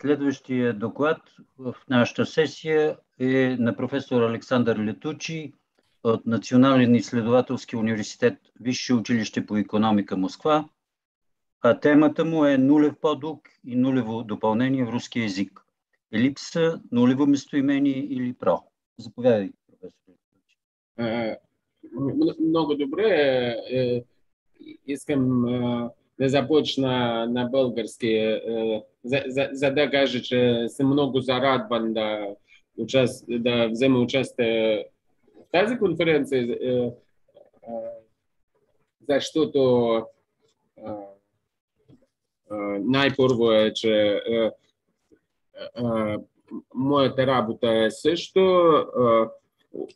Следващия доклад в нашата сесия е на професор Александър Летучий от Национален изследователски университет Висше училище по икономика Москва, а темата му е нулев подлог и нулево допълнение в руския език. Елипса, нулево местоимение или про. Заповядайте, професор Летучий. Много добре. Искам да започна на български, за да кажа, че съм много зарадван да взема участие в тази конференция, защото най-първо е, че моята работа е също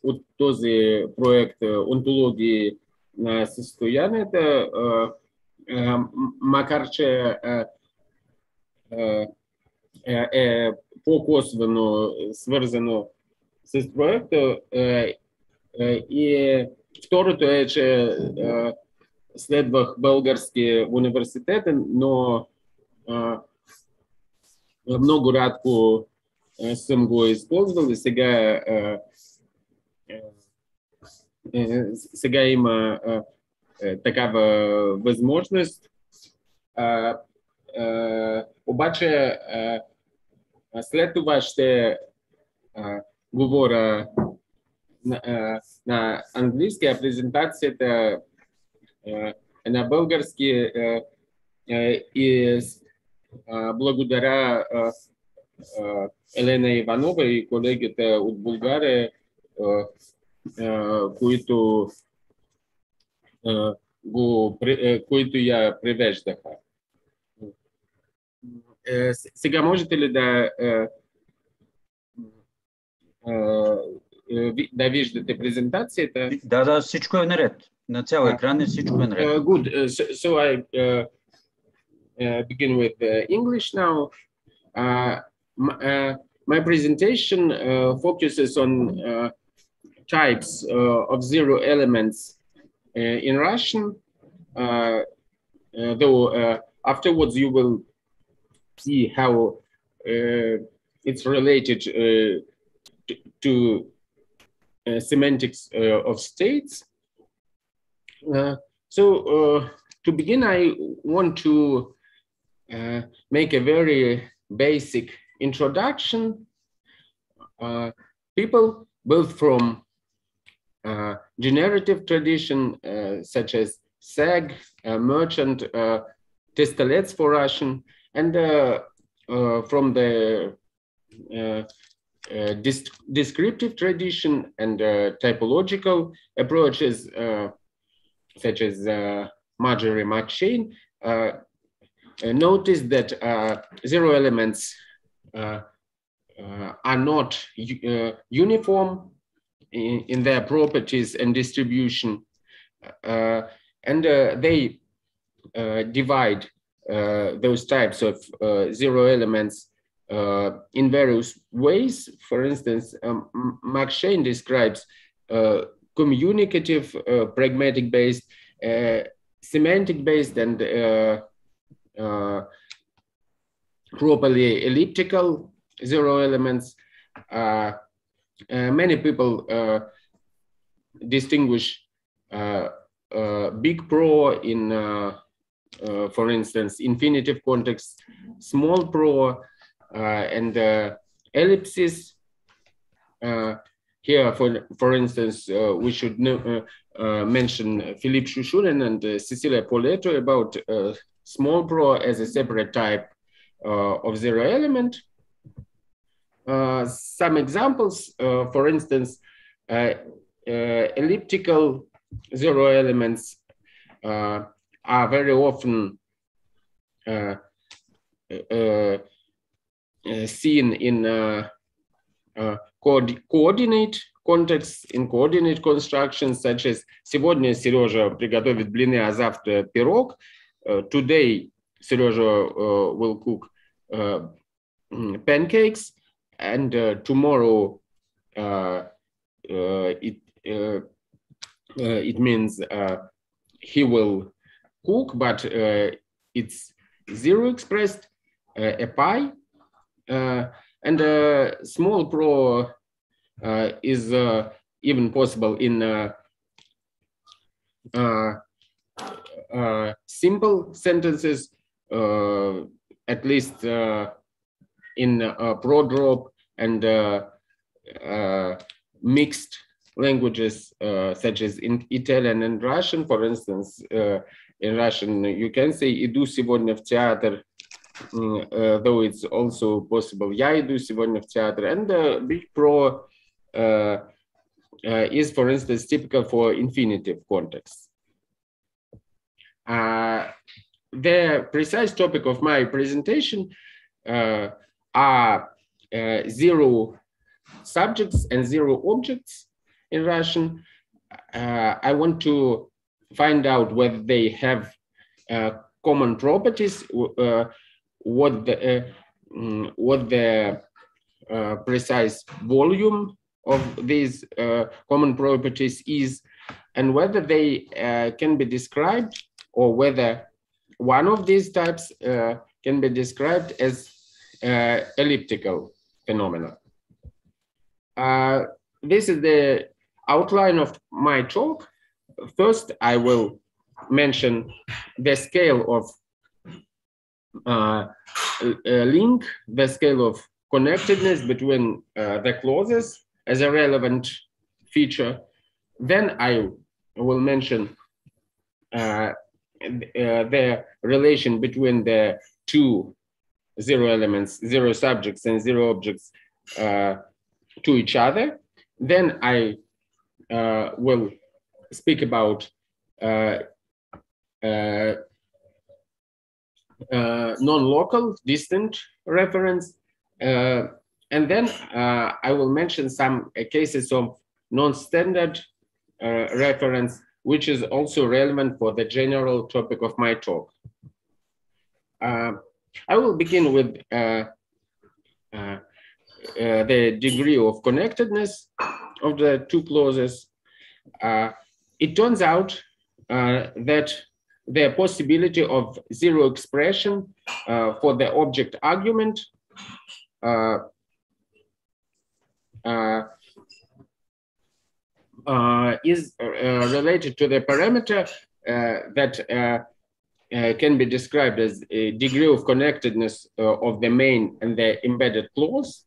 от този проект онтологии на състоянията, макар че е по-косвено свързано с проекта. И второто е, че следвах български университет, но много рядко съм го използвал и сега има такава възможност. Обаче след това ще говоря на английски, а презентацията на български, и благодаря Елена Иванова и колегите от България, които я превеждаха. Сега можете ли да виждате презентацията? Да, всичко е наред. На цял екран всичко е наред. Good. So I begin with English now. My presentation focuses on types of zero elements in Russian, though afterwards you will see how it's related to semantics of states. So to begin, I want to make a very basic introduction. People both from generative tradition, such as SAG, merchant, testolets for Russian, and from the descriptive tradition and typological approaches, such as Marjorie chain, notice that zero elements are not uniform in their properties and distribution, and they divide those types of zero elements in various ways. For instance, Chain describes communicative, pragmatic-based, semantic-based, and properly elliptical zero elements. Many people distinguish big pro in, for instance, infinitive context, small pro, and ellipses. Here, for instance, we should mention Philippe Shushurin and Cecilia Poletto about small pro as a separate type of zero element. Some examples, for instance, elliptical zero elements are very often seen in coordinate contexts, in coordinate constructions, such as сегодня Сережа приготовит блины, а завтра пирог. Today Сережа will cook pancakes, and tomorrow it means he will cook, but it's zero expressed, a pie. and small pro is even possible in simple sentences, at least in pro drop and mixed languages such as in Italian and Russian. For instance, in Russian you can say «иду сегодня в театр», though it's also possible «я иду сегодня в театр». And big pro is, for instance, typical for infinitive context. The precise topic of my presentation are 0 subjects and 0 objects in Russian. I want to find out whether they have common properties, what the precise volume of these common properties is, and whether they can be described, or whether one of these types can be described as elliptical phenomena. This is the outline of my talk. First, I will mention the scale of link, the scale of connectedness between the clauses as a relevant feature. Then I will mention the relation between the 2 0 elements, 0 subjects and 0 objects to each other. Then I will speak about non-local, distant reference. And then I will mention some cases of non-standard reference, which is also relevant for the general topic of my talk. I will begin with the degree of connectedness of the 2 clauses. It turns out that the possibility of 0 expression for the object argument is related to the parameter that can be described as a degree of connectedness of the main and the embedded clause.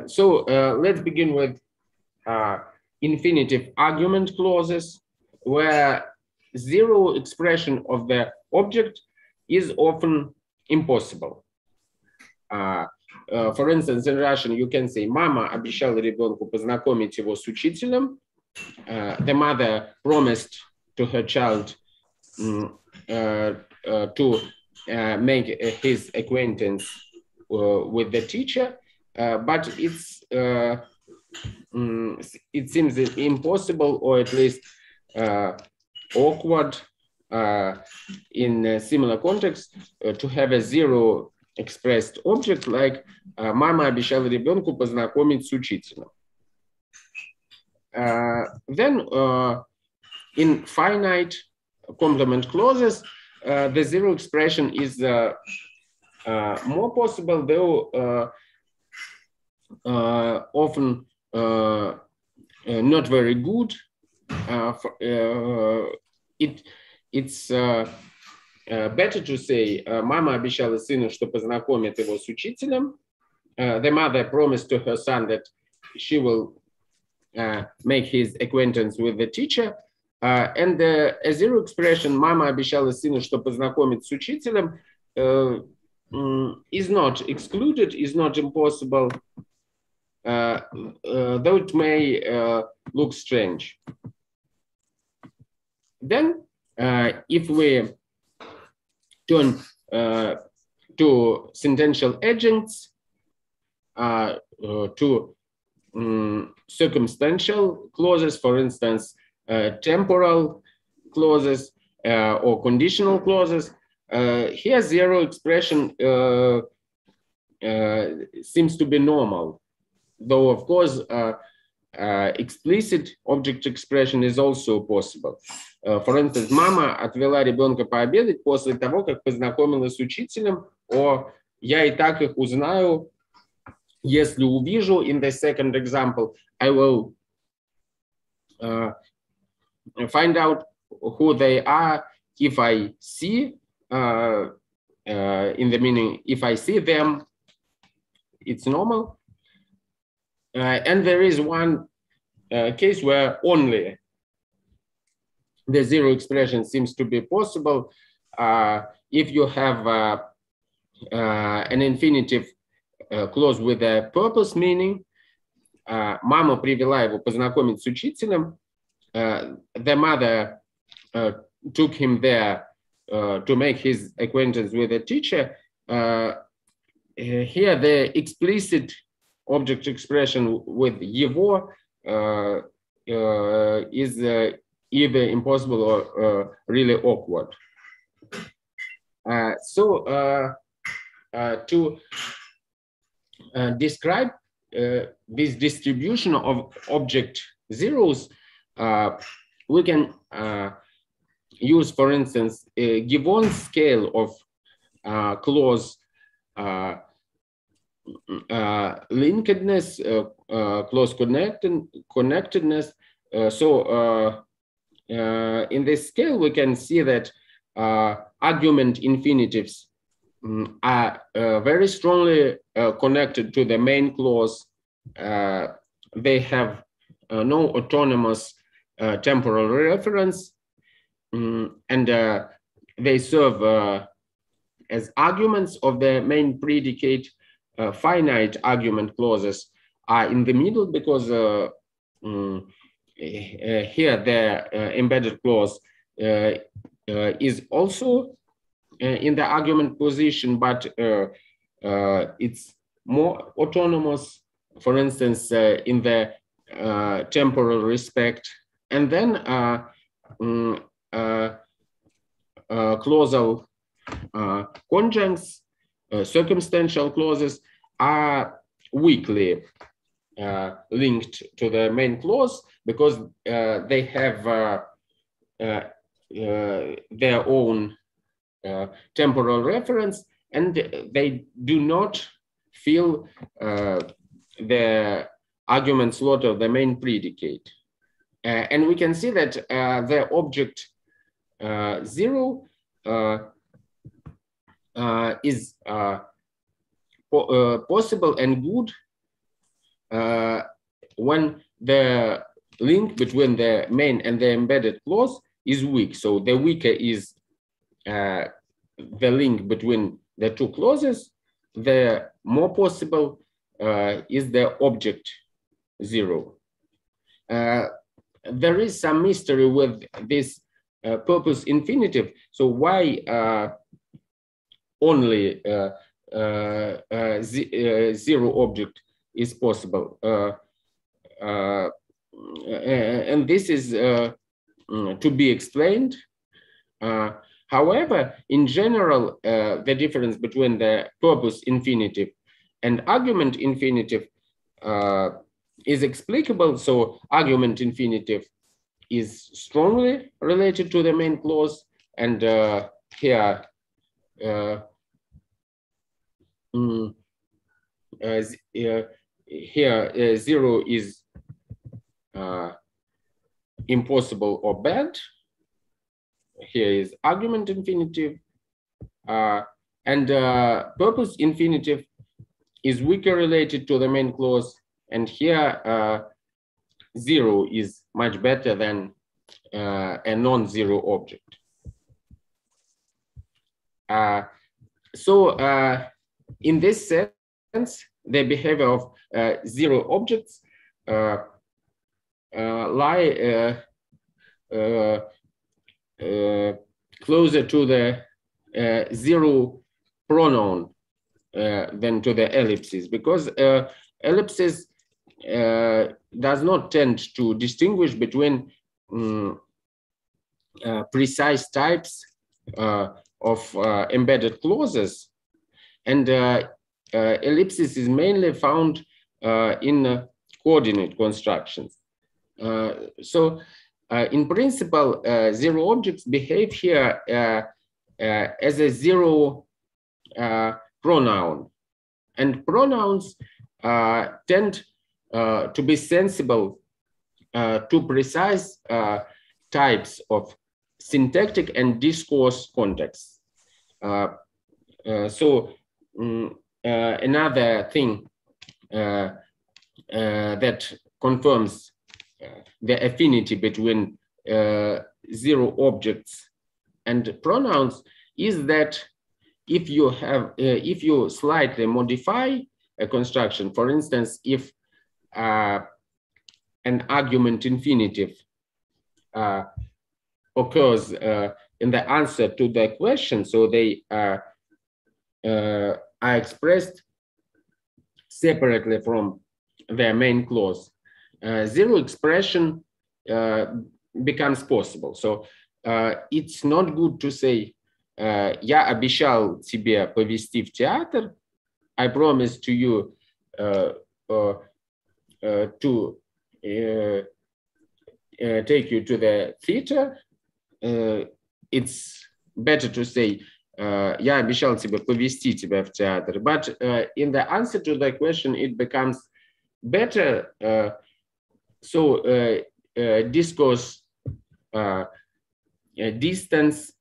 So let's begin with infinitive argument clauses, where 0 expression of the object is often impossible. For instance, in Russian you can say «Мама обещала ребенку познакомить его с учителем». The mother promised to her child to make his acquaintance with the teacher, but it seems impossible, or at least awkward in a similar context, to have a 0 expressed object like «Мама обещала ребенку познакомить с учителем». Then in finite complement clauses, the 0 expression is more possible, though often not very good. It's better to say «Мама обещала сыну, что познакомит его с учителем». The mother promised to her son that she will make his acquaintance with the teacher. And a 0 expression «Мама обещала сыну, что познакомит с учителем» is not excluded, is not impossible, though it may look strange. Then, if we turn to sentential adjuncts, to circumstantial clauses, for instance, temporal clauses or conditional clauses, here 0 expression seems to be normal, though of course explicit object expression is also possible. For instance, мама отвела ребенка пообедать после того, как познакомилась с учителем. Or я и так их узнаю, если увижу. In the second example, I will find out who they are if I see, in the meaning, if I see them, it's normal. And there is one case where only the zero expression seems to be possible. If you have an infinitive clause with a purpose meaning, мама привела его познакомить с учителем, the mother took him there to make his acquaintance with a teacher. Here the explicit object expression with его is either impossible or really awkward. To describe this distribution of object zeros, we can use, for instance, a given scale of clause linkedness, close connectedness. In this scale, we can see that argument infinitives are very strongly connected to the main clause. They have no autonomous temporal reference, and they serve as arguments of the main predicate. Finite argument clauses are in the middle because here the embedded clause is also in the argument position, but it's more autonomous, for instance, in the temporal respect. And then clausal conjuncts, circumstantial clauses, are weakly linked to the main clause because they have their own temporal reference, and they do not fill the argument slot of the main predicate. And we can see that the object zero is possible and good when the link between the main and the embedded clause is weak. So the weaker is the link between the two clauses, the more possible is the object zero. There is some mystery with this purpose infinitive. So why only zero object is possible? And this is to be explained. However, in general, the difference between the purpose infinitive and argument infinitive is explicable. So argument infinitive is strongly related to the main clause, and here zero is impossible or bad. Here is argument infinitive, and purpose infinitive is weaker related to the main clause, and here zero is much better than a non-zero object. In this sense, the behavior of zero objects lie closer to the zero pronoun than to the ellipses, because ellipses does not tend to distinguish between precise types of embedded clauses, and ellipsis is mainly found in coordinate constructions. So in principle, zero objects behave here as a zero pronoun, and pronouns tend to be sensible to precise types of syntactic and discourse contexts. Another thing that confirms the affinity between zero objects and pronouns is that if you slightly modify a construction, for instance, if an argument infinitive occurs in the answer to the question, so they are expressed separately from their main clause, zero expression becomes possible. So it's not good to say «Я обещал тебе повести в театр», I promised to you to take you to the theater. It's better to say «Я обещал тебе повести тебя в театр». But in the answer to the question, it becomes better. Discourse, distance,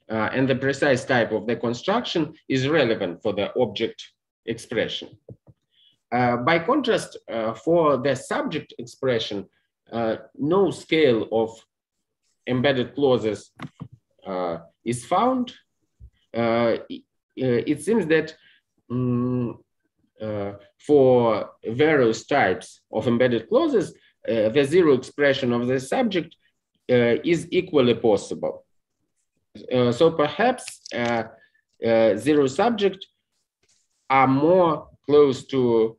and the precise type of the construction is relevant for the object expression. By contrast, for the subject expression, no scale of embedded clauses is found. It seems that for various types of embedded clauses, the zero expression of the subject is equally possible. So perhaps zero subject are more close to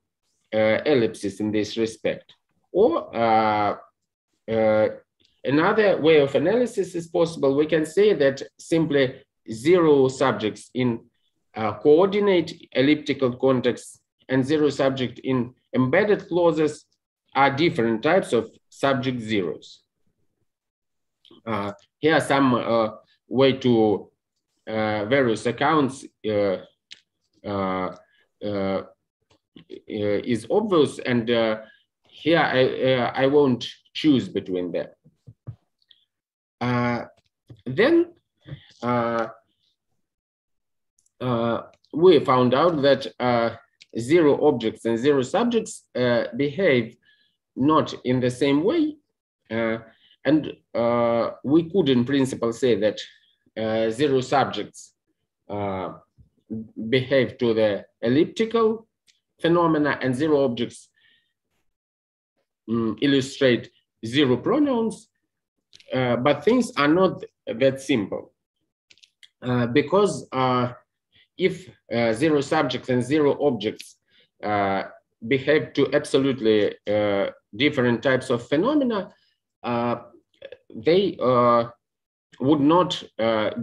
ellipses in this respect. Or another way of analysis is possible. We can say that simply zero subjects in coordinate elliptical contexts and zero subject in embedded clauses are different types of subject zeros. Here are some way to various accounts is obvious, and here I won't choose between them. Then we found out that zero objects and zero subjects behave not in the same way, and we could in principle say that zero subjects behave to the elliptical phenomena and zero objects illustrate zero pronouns, but things are not that simple, because if zero subjects and zero objects behave to absolutely different types of phenomena, they would not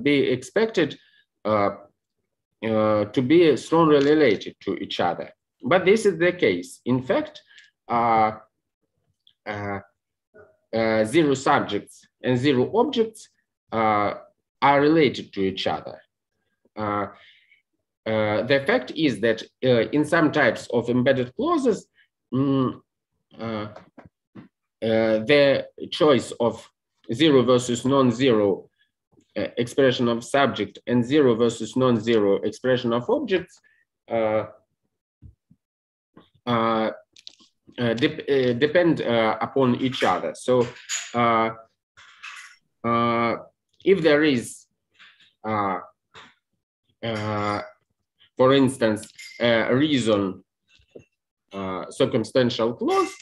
be expected to be strongly related to each other. But this is the case. In fact, zero subjects and zero objects are related to each other. The fact is that in some types of embedded clauses, the choice of zero versus non-zero expression of subject and zero versus non-zero expression of objects depend upon each other. So if there is, for instance, a reason circumstantial clause,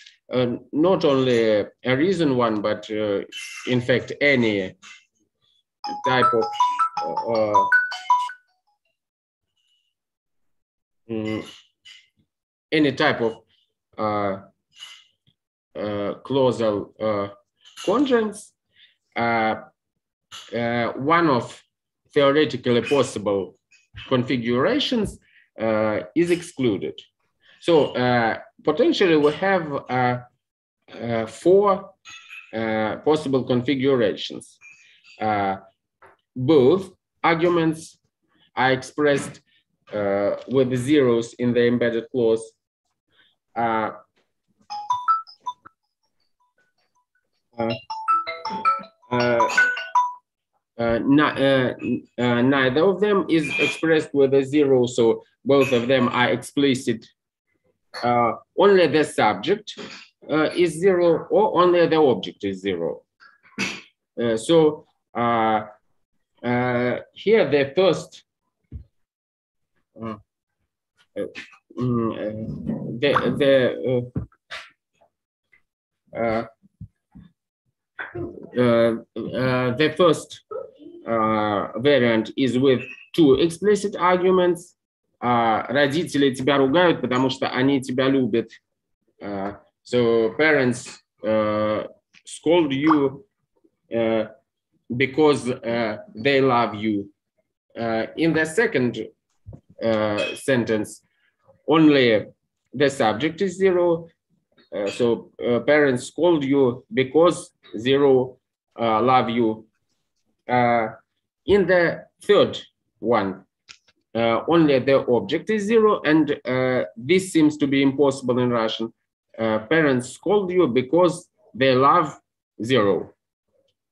not only a reason one, but in fact any type of clausal conjuncts, one of theoretically possible configurations is excluded. So potentially we have four possible configurations. Both arguments are expressed with the zeros in the embedded clause. Neither of them is expressed with a zero, so both of them are explicit. Only the subject is zero, or only the object is zero. So here the first the first variant is with two explicit arguments. Родители тебя ругают, потому что они тебя любят. So parents scold you because they love you. In the second sentence, only the subject is zero. So parents scold you because zero love you. In the third one, only the object is zero, and this seems to be impossible in Russian. Parents scold you because they love zero.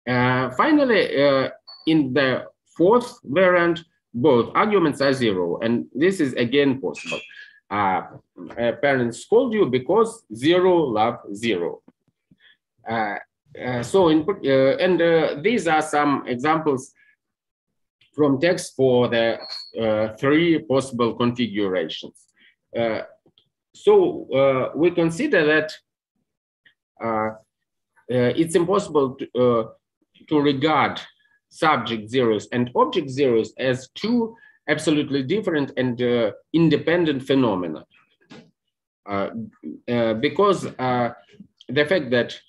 Finally, in the fourth variant, both arguments are zero, and this is again possible. Parents scold you because zero love zero. These are some examples from text for the three possible configurations. We consider that it's impossible to regard subject zeros and object zeros as two absolutely different and independent phenomena. Because the fact that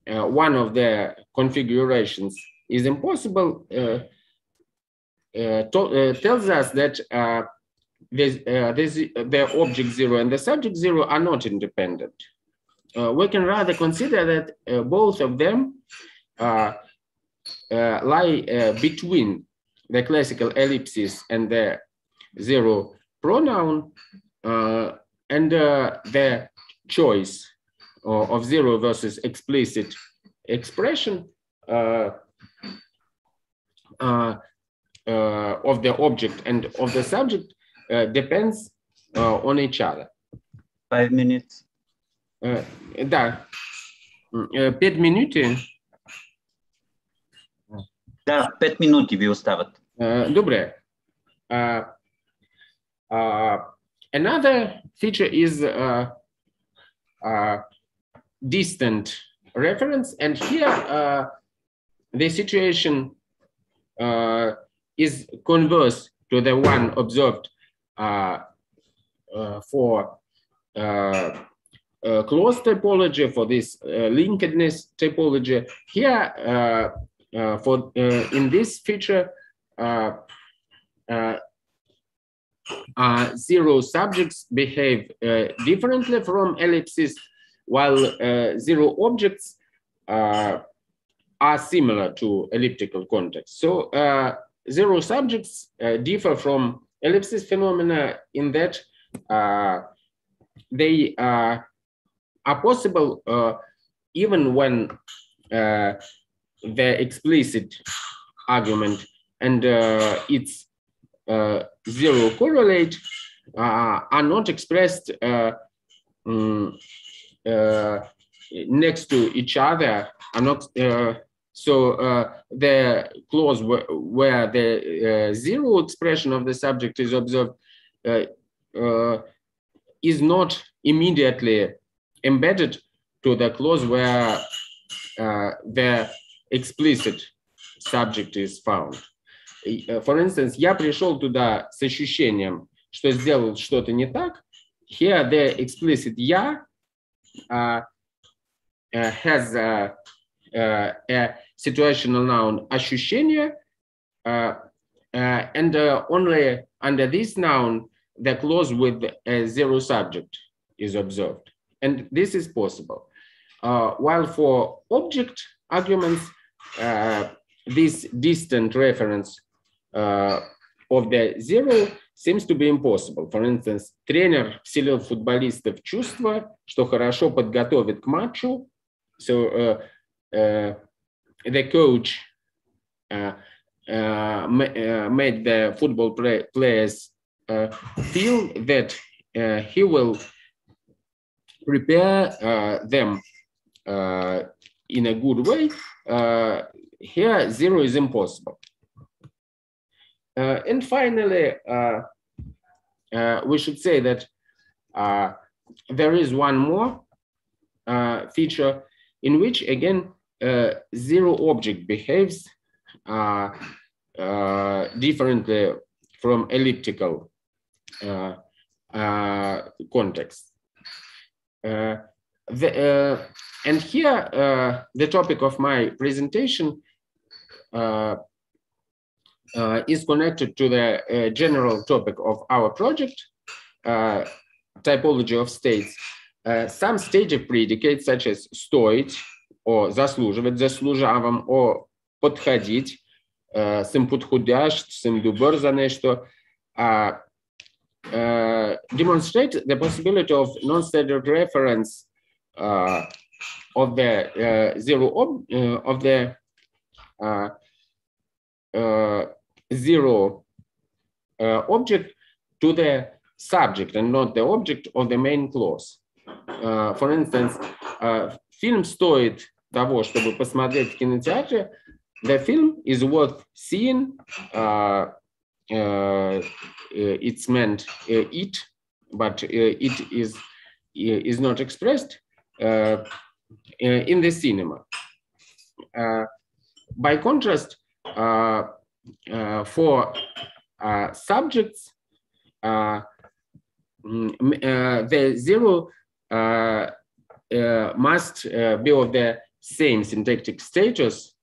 one of the configurations is impossible tells us that the object zero and the subject zero are not independent. We can rather consider that both of them lie between the classical ellipsis and the zero pronoun, and the choice of zero versus explicit expression of the object and of the subject depends on each other. 5 minutes. Да, 5 минути. Да, 5 минути ви остават. Добре. Another feature is distant reference, and here the situation is converse to the one observed for clause typology, for this linkedness typology. Here, in this feature, zero subjects behave differently from ellipses, while zero objects are similar to elliptical context. So zero subjects differ from ellipsis phenomena in that they are possible even when the explicit argument and its zero correlate are not expressed next to each other, are not the clause where the zero expression of the subject is observed is not immediately embedded to the clause where the explicit subject is found. For instance, я пришел туда с ощущением, что сделал что-то не так. Here the explicit я has a situational noun ощущение, and only under this noun the clause with a zero subject is observed. and this is possible. While for object arguments, this distant reference of the zero seems to be impossible. For instance, тренер вселил в футболистов чувство, что хорошо подготовит к матчу. So the coach made the football players feel that he will prepare them in a good way. Here, zero is impossible. And finally, we should say that there is one more feature in which, again, zero object behaves differently from elliptical context. And here, the topic of my presentation is connected to the general topic of our project, typology of states. Some state of predicates, such as стоить, or заслуживать, заслужавам, or подходить, съм подходящ, съм добър за нещо, demonstrate the possibility of non-standard reference of the zero object to the subject and not the object of the main clause. For instance, фильм стоит того, чтобы посмотреть в кинотеатре. The film is worth seeing. It's meant it, but it is not expressed in the cinema. By contrast, for subjects, the zero must be of the same syntactic status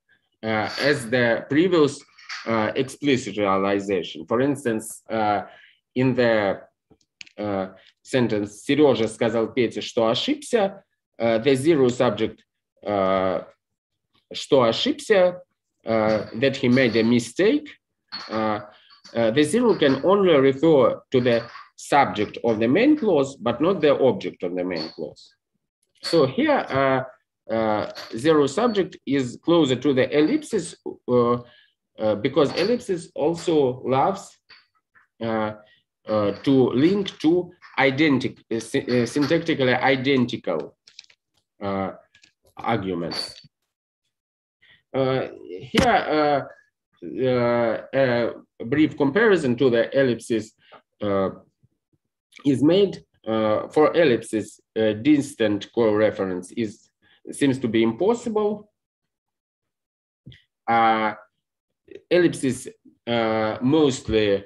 as the previous explicit realization. For instance, in the sentence «Сережа сказал Пете, что ошибся», the zero subject «что ошибся», that he made a mistake, the zero can only refer to the subject of the main clause, but not the object of the main clause. So here, zero subject is closer to the ellipsis because ellipsis also loves to link to syntactically identical arguments. Here, a brief comparison to the ellipsis is made. For ellipsis, distant co-reference seems to be impossible. Ellipsis mostly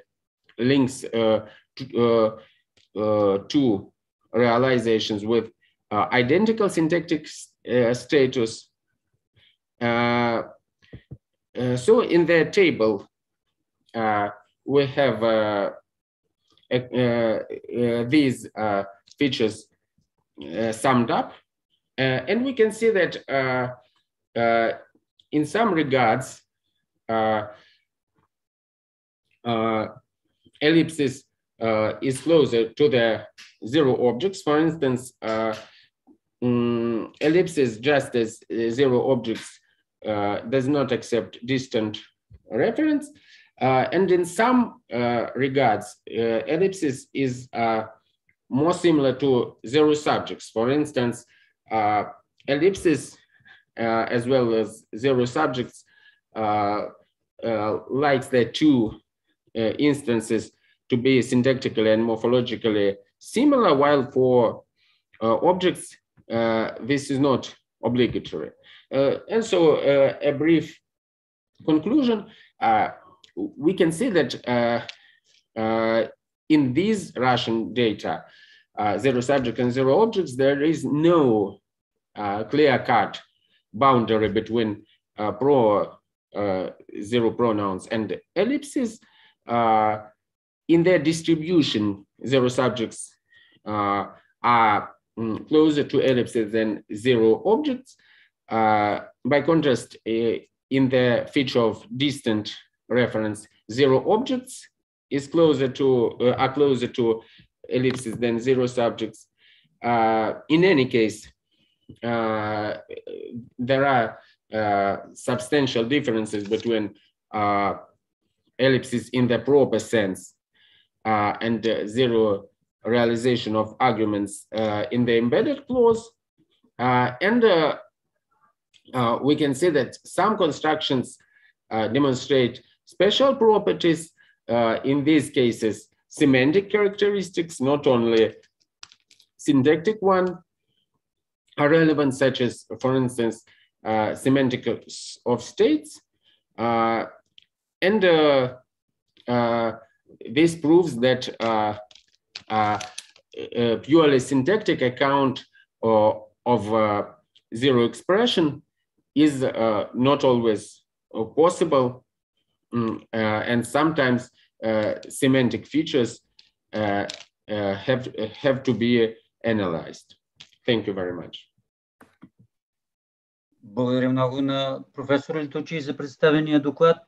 links to realizations with identical syntactic status. So in the table, we have these features summed up, and we can see that in some regards, ellipsis is closer to the zero objects. For instance, ellipsis, just as zero objects, does not accept distant reference. And in some regards, ellipsis is more similar to zero subjects. For instance, ellipsis, as well as zero subjects, likes the two instances to be syntactically and morphologically similar, while for objects, this is not obligatory. And so a brief conclusion, we can see that in these Russian data, zero subject and zero objects, there is no clear-cut boundary between zero pronouns and ellipses. In their distribution, zero subjects are closer to ellipses than zero objects. By contrast, in the feature of distant reference, zero objects is closer to ellipses than zero subjects. In any case, there are substantial differences between ellipses in the proper sense and zero realization of arguments in the embedded clause. We can see that some constructions demonstrate special properties. In these cases, semantic characteristics, not only syntactic one, are relevant, such as, for instance, semantic of states. This proves that purely syntactic account of zero expression is not always possible, and sometimes semantic features have to be analyzed. Thank you very much. Благодаря много на професор Летучий за представения доклад.